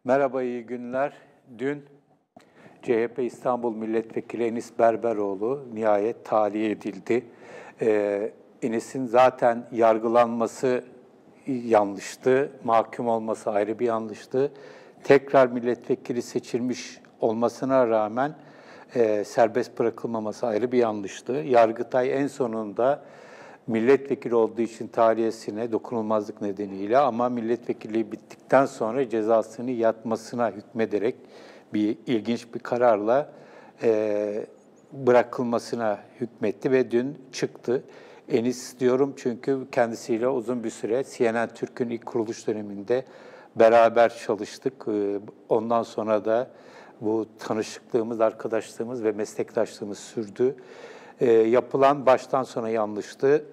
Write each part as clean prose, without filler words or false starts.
Merhaba, iyi günler. Dün CHP İstanbul Milletvekili Enis Berberoğlu nihayet tahliye edildi. Enis'in zaten yargılanması yanlıştı, mahkum olması ayrı bir yanlıştı. Tekrar milletvekili seçilmiş olmasına rağmen serbest bırakılmaması ayrı bir yanlıştı. Yargıtay en sonunda milletvekili olduğu için tahliyesine dokunulmazlık nedeniyle ama milletvekilliği bittikten sonra cezasını yatmasına hükmederek bir ilginç bir kararla bırakılmasına hükmetti ve dün çıktı. Enis diyorum çünkü kendisiyle uzun bir süre CNN Türk'ün ilk kuruluş döneminde beraber çalıştık. Ondan sonra da bu tanışıklığımız, arkadaşlığımız ve meslektaşlığımız sürdü. Yapılan baştan sona yanlıştı.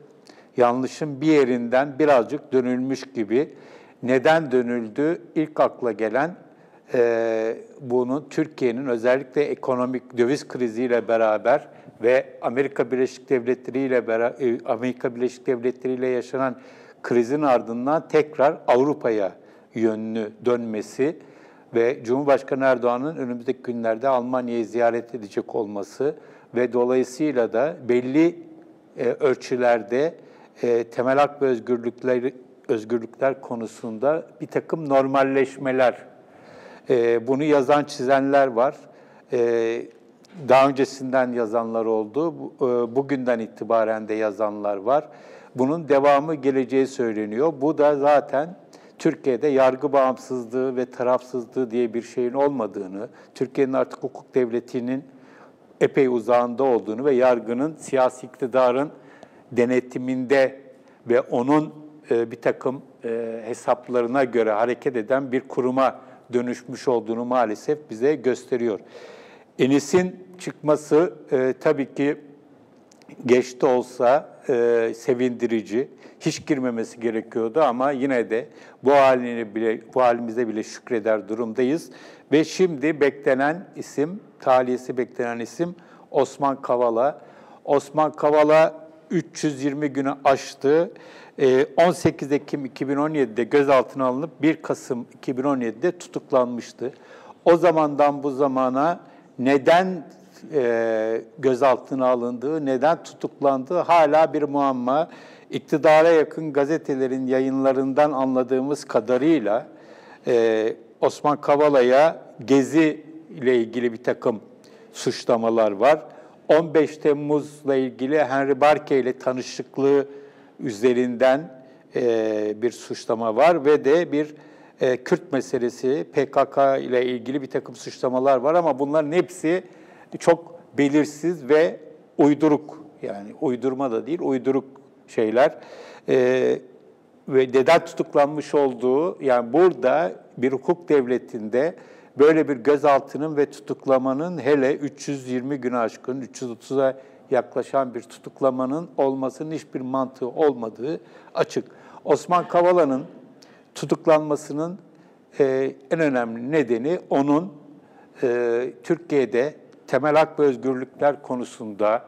Yanlışın bir yerinden birazcık dönülmüş gibi. Neden dönüldü? İlk akla gelen bunun Türkiye'nin özellikle ekonomik döviz kriziyle beraber ve Amerika Birleşik Devletleri ile yaşanan krizin ardından tekrar Avrupa'ya yönlü dönmesi ve Cumhurbaşkanı Erdoğan'ın önümüzdeki günlerde Almanya'yı ziyaret edecek olması ve dolayısıyla da belli ölçülerde temel hak ve özgürlükler konusunda bir takım normalleşmeler. Bunu yazan, çizenler var. Daha öncesinden yazanlar oldu. Bugünden itibaren de yazanlar var. Bunun devamı geleceği söyleniyor. Bu da zaten Türkiye'de yargı bağımsızlığı ve tarafsızlığı diye bir şeyin olmadığını, Türkiye'nin artık hukuk devletinin epey uzağında olduğunu ve yargının siyasi iktidarın denetiminde ve onun bir takım hesaplarına göre hareket eden bir kuruma dönüşmüş olduğunu maalesef bize gösteriyor. Enis'in çıkması tabii ki geç de olsa sevindirici. Hiç girmemesi gerekiyordu ama yine de bu halimize bile şükreder durumdayız. Ve şimdi beklenen isim, tahliyesi beklenen isim Osman Kavala. Osman Kavala 320 günü aştı. 18 Ekim 2017'de gözaltına alınıp 1 Kasım 2017'de tutuklanmıştı. O zamandan bu zamana neden gözaltına alındığı, neden tutuklandığı hala bir muamma. İktidara yakın gazetelerin yayınlarından anladığımız kadarıyla Osman Kavala'ya Gezi ile ilgili bir takım suçlamalar var. 15 Temmuz'la ilgili Henry Barke ile tanışıklığı üzerinden bir suçlama var ve de bir Kürt meselesi, PKK ile ilgili bir takım suçlamalar var ama bunların hepsi çok belirsiz ve uyduruk, yani uydurma da değil, uyduruk şeyler. Ve neden tutuklanmış olduğu, yani burada bir hukuk devletinde böyle bir gözaltının ve tutuklamanın hele 320 güne aşkın, 330'a yaklaşan bir tutuklamanın olmasının hiçbir mantığı olmadığı açık. Osman Kavala'nın tutuklanmasının en önemli nedeni onun Türkiye'de temel hak ve özgürlükler konusunda,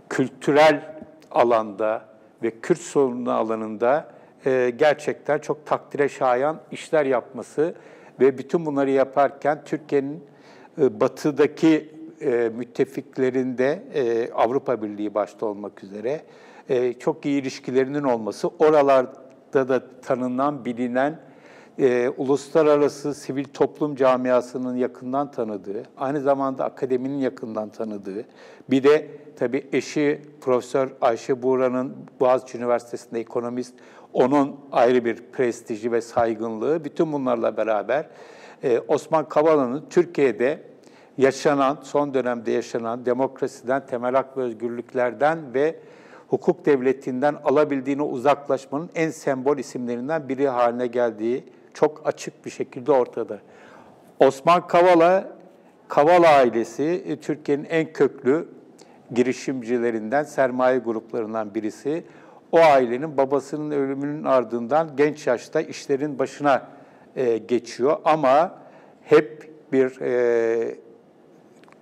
kültürel alanda ve Kürt sorunu alanında gerçekten çok takdire şayan işler yapması ve bütün bunları yaparken Türkiye'nin batıdaki müttefiklerinde Avrupa Birliği başta olmak üzere çok iyi ilişkilerinin olması, oralarda da tanınan, bilinen, uluslararası sivil toplum camiasının yakından tanıdığı, aynı zamanda akademinin yakından tanıdığı, bir de tabii eşi Profesör Ayşe Buğra'nın Boğaziçi Üniversitesi'nde ekonomist, onun ayrı bir prestiji ve saygınlığı, bütün bunlarla beraber Osman Kavala'nın Türkiye'de yaşanan, son dönemde yaşanan demokrasiden, temel hak ve özgürlüklerden ve hukuk devletinden alabildiğine uzaklaşmanın en sembol isimlerinden biri haline geldiği çok açık bir şekilde ortada. Osman Kavala, Kavala ailesi Türkiye'nin en köklü girişimcilerinden, sermaye gruplarından birisi. O ailenin babasının ölümünün ardından genç yaşta işlerin başına geçiyor ama hep bir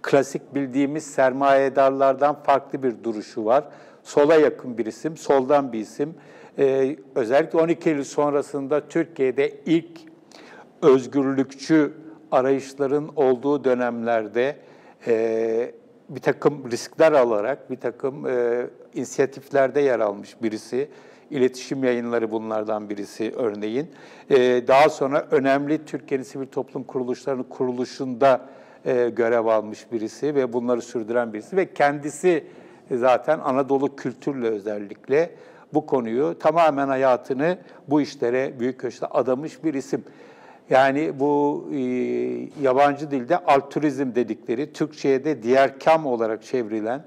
klasik bildiğimiz sermayedarlardan farklı bir duruşu var. Sola yakın bir isim, soldan bir isim. Özellikle 12 Eylül sonrasında Türkiye'de ilk özgürlükçü arayışların olduğu dönemlerde bir takım riskler alarak, bir takım inisiyatiflerde yer almış birisi. İletişim Yayınları bunlardan birisi örneğin. Daha sonra önemli Türkiye'nin sivil toplum kuruluşlarının kuruluşunda görev almış birisi ve bunları sürdüren birisi ve kendisi zaten Anadolu kültürle özellikle bu konuyu tamamen hayatını bu işlere büyük ölçüde adamış bir isim. Yani bu yabancı dilde altruizm dedikleri, Türkçe'ye de diğerkam olarak çevrilen,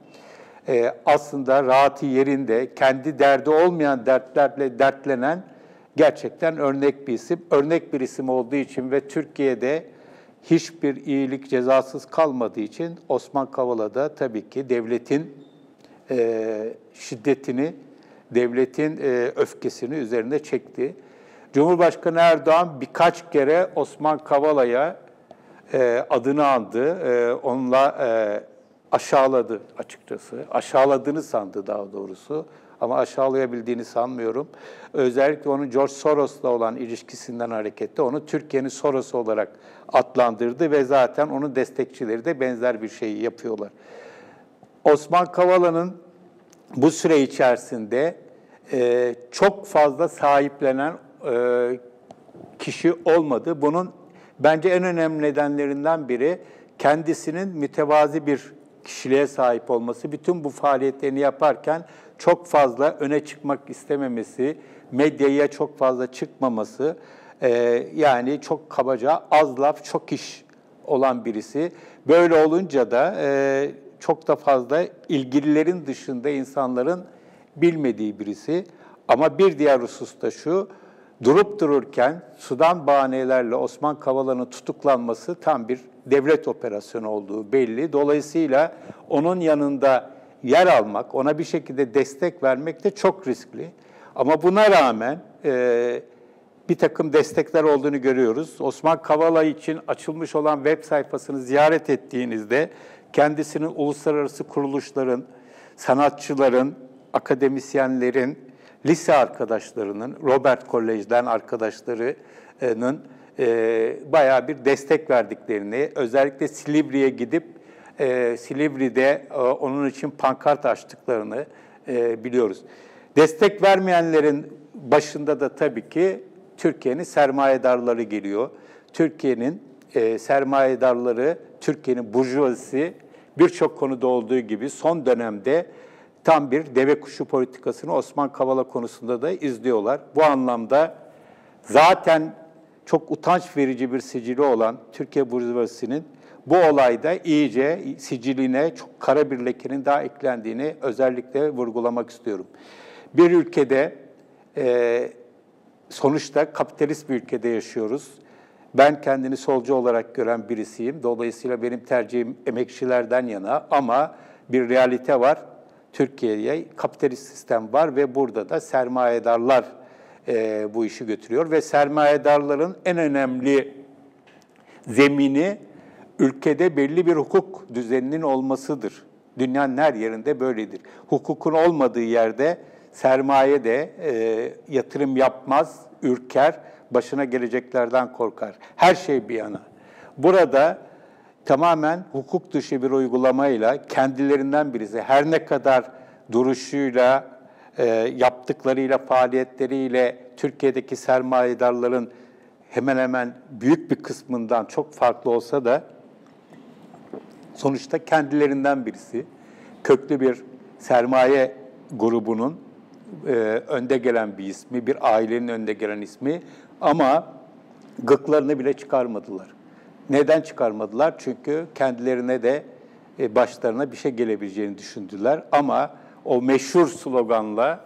aslında rahatı yerinde, kendi derdi olmayan dertlerle dertlenen gerçekten örnek bir isim. Örnek bir isim olduğu için ve Türkiye'de hiçbir iyilik cezasız kalmadığı için Osman Kavala da tabii ki devletin şiddetini, devletin öfkesini üzerine çekti. Cumhurbaşkanı Erdoğan birkaç kere Osman Kavala'ya adını andı, onunla aşağıladı açıkçası. Aşağıladığını sandı daha doğrusu ama aşağılayabildiğini sanmıyorum. Özellikle onun George Soros'la olan ilişkisinden hareketle onu Türkiye'nin Soros olarak adlandırdı ve zaten onun destekçileri de benzer bir şeyi yapıyorlar. Osman Kavala'nın bu süre içerisinde çok fazla sahiplenen kişi olmadı. Bunun bence en önemli nedenlerinden biri kendisinin mütevazi bir kişiliğe sahip olması, bütün bu faaliyetlerini yaparken çok fazla öne çıkmak istememesi, medyaya çok fazla çıkmaması, yani çok kabaca az laf çok iş olan birisi. Böyle olunca da çok da fazla ilgililerin dışında insanların bilmediği birisi. Ama bir diğer husus da şu, durup dururken Sudan bahanelerle Osman Kavala'nın tutuklanması tam bir devlet operasyonu olduğu belli. Dolayısıyla onun yanında yer almak, ona bir şekilde destek vermek de çok riskli. Ama buna rağmen bir takım destekler olduğunu görüyoruz. Osman Kavala için açılmış olan web sayfasını ziyaret ettiğinizde kendisinin uluslararası kuruluşların, sanatçıların, akademisyenlerin, lise arkadaşlarının, Robert College'den arkadaşlarının bayağı bir destek verdiklerini, özellikle Silivri'ye gidip Silivri'de onun için pankart açtıklarını biliyoruz. Destek vermeyenlerin başında da tabii ki Türkiye'nin sermayedarları geliyor. Türkiye'nin sermayedarları, Türkiye'nin burjuvazisi birçok konuda olduğu gibi son dönemde tam bir deve kuşu politikasını Osman Kavala konusunda da izliyorlar. Bu anlamda zaten çok utanç verici bir sicili olan Türkiye burjuvazisinin bu olayda iyice siciline çok kara bir lekenin daha eklendiğini özellikle vurgulamak istiyorum. Bir ülkede sonuçta kapitalist bir ülkede yaşıyoruz. Ben kendini solcu olarak gören birisiyim. Dolayısıyla benim tercihim emekçilerden yana ama bir realite var. Türkiye'ye kapitalist sistem var ve burada da sermayedarlar bu işi götürüyor. Ve sermayedarların en önemli zemini ülkede belli bir hukuk düzeninin olmasıdır. Dünyanın her yerinde böyledir. Hukukun olmadığı yerde sermaye de yatırım yapmaz, ürker, başına geleceklerden korkar. Her şey bir yana. Burada tamamen hukuk dışı bir uygulamayla kendilerinden birisi her ne kadar duruşuyla, yaptıklarıyla, faaliyetleriyle Türkiye'deki sermayedarların hemen hemen büyük bir kısmından çok farklı olsa da sonuçta kendilerinden birisi, köklü bir sermaye grubunun önde gelen bir ismi, bir ailenin önde gelen ismi ama gıklarını bile çıkarmadılar. Neden çıkarmadılar? Çünkü kendilerine de başlarına bir şey gelebileceğini düşündüler. Ama o meşhur sloganla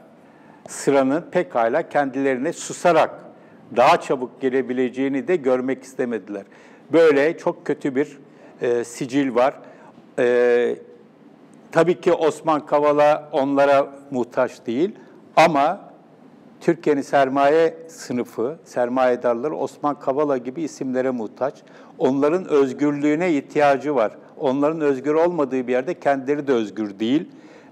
sıranın pekala kendilerine susarak daha çabuk gelebileceğini de görmek istemediler. Böyle çok kötü bir sicil var. Tabii ki Osman Kavala onlara muhtaç değil ama Türkiye'nin sermaye sınıfı, sermayedarları Osman Kavala gibi isimlere muhtaç. Onların özgürlüğüne ihtiyacı var. Onların özgür olmadığı bir yerde kendileri de özgür değil.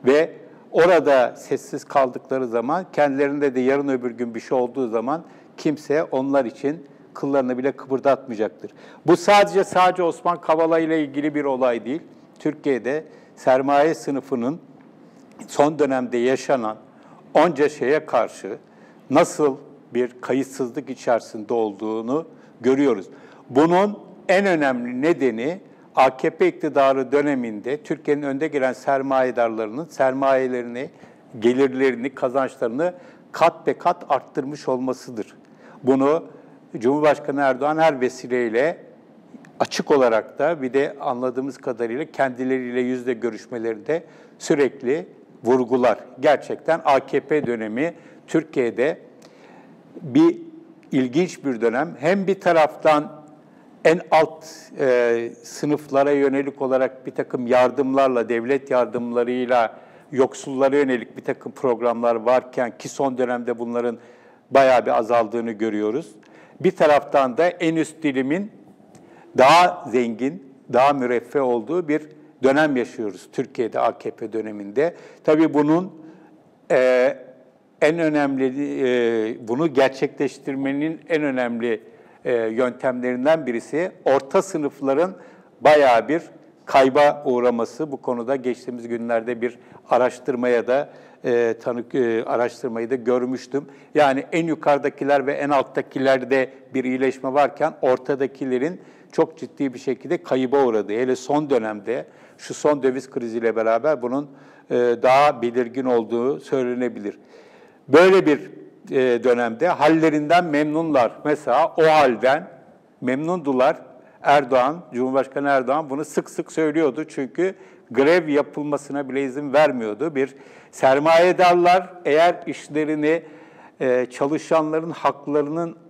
Ve orada sessiz kaldıkları zaman, kendilerinde de yarın öbür gün bir şey olduğu zaman kimse onlar için kıllarını bile kıpırdatmayacaktır. Bu sadece Osman Kavala ile ilgili bir olay değil. Türkiye'de sermaye sınıfının son dönemde yaşanan onca şeye karşı nasıl bir kayıtsızlık içerisinde olduğunu görüyoruz. Bunun en önemli nedeni AKP iktidarı döneminde Türkiye'nin önde gelen sermayedarlarının sermayelerini, gelirlerini, kazançlarını kat be kat arttırmış olmasıdır. Bunu Cumhurbaşkanı Erdoğan her vesileyle açık olarak da bir de anladığımız kadarıyla kendileriyle yüzde görüşmelerinde sürekli vurgular. Gerçekten AKP dönemi Türkiye'de ilginç bir dönem. Hem bir taraftan en alt sınıflara yönelik olarak bir takım yardımlarla, devlet yardımlarıyla yoksullara yönelik bir takım programlar varken ki son dönemde bunların bayağı bir azaldığını görüyoruz. Bir taraftan da en üst dilimin daha zengin, daha müreffeh olduğu bir dönem yaşıyoruz Türkiye'de AKP döneminde. Tabii bunun en önemli, bunu gerçekleştirmenin en önemli yöntemlerinden birisi orta sınıfların bayağı bir kayba uğraması. Bu konuda geçtiğimiz günlerde bir araştırmayı da görmüştüm. Yani en yukarıdakiler ve en alttakilerde bir iyileşme varken ortadakilerin çok ciddi bir şekilde kayıba uğradığı. Hele son dönemde şu son döviz kriziyle beraber bunun daha belirgin olduğu söylenebilir. Böyle bir dönemde hallerinden memnunlar. Mesela o halden memnundular. Cumhurbaşkanı Erdoğan bunu sık sık söylüyordu. Çünkü grev yapılmasına bile izin vermiyordu. Bir sermayedarlar eğer işlerini çalışanların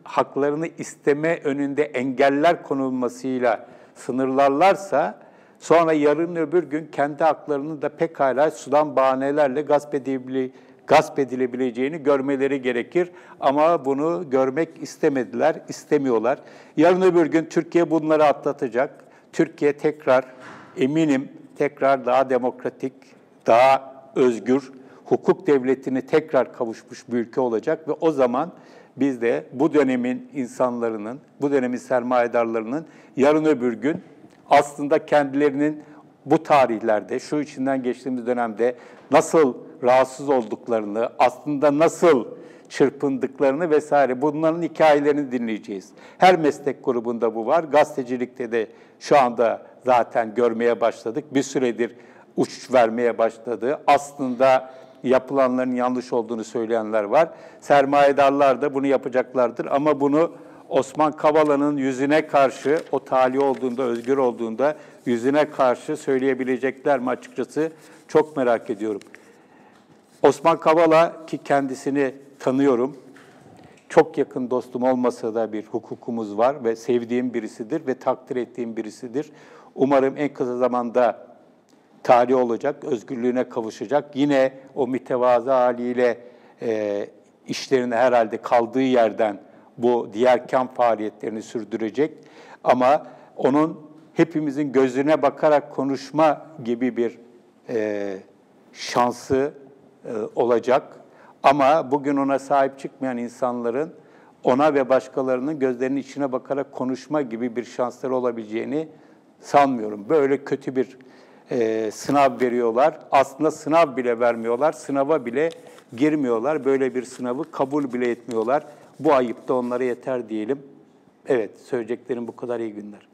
haklarını isteme önünde engeller konulmasıyla sınırlarlarsa sonra yarın öbür gün kendi haklarını da pekala sudan bahanelerle gasp edilebileceğini görmeleri gerekir. Ama bunu görmek istemiyorlar. Yarın öbür gün Türkiye bunları atlatacak. Türkiye eminim daha demokratik, daha özgür, hukuk devletine tekrar kavuşmuş bir ülke olacak ve o zaman biz de bu dönemin insanlarının, bu dönemin sermayedarlarının yarın öbür gün aslında kendilerinin bu tarihlerde, şu içinden geçtiğimiz dönemde nasıl rahatsız olduklarını, aslında nasıl çırpındıklarını vesaire bunların hikayelerini dinleyeceğiz. Her meslek grubunda bu var. Gazetecilikte de şu anda zaten görmeye başladık. Bir süredir uçuş vermeye başladı. Aslında yapılanların yanlış olduğunu söyleyenler var. Sermayedarlar da bunu yapacaklardır ama bunu Osman Kavala'nın yüzüne karşı, o talih olduğunda, özgür olduğunda yüzüne karşı söyleyebilecekler mi açıkçası çok merak ediyorum. Osman Kavala ki kendisini tanıyorum, çok yakın dostum olmasa da bir hukukumuz var ve sevdiğim birisidir ve takdir ettiğim birisidir. Umarım en kısa zamanda tarih olacak, özgürlüğüne kavuşacak. Yine o mütevazı haliyle işlerine herhalde kaldığı yerden bu diğer kamp faaliyetlerini sürdürecek. Ama onun hepimizin gözüne bakarak konuşma gibi bir şansı olacak. Ama bugün ona sahip çıkmayan insanların ona ve başkalarının gözlerinin içine bakarak konuşma gibi bir şansları olabileceğini sanmıyorum. Böyle kötü bir sınav veriyorlar. Aslında sınav bile vermiyorlar. Sınava bile girmiyorlar. Böyle bir sınavı kabul bile etmiyorlar. Bu ayıp da onlara yeter diyelim. Evet, söyleyeceklerim bu kadar. İyi günler.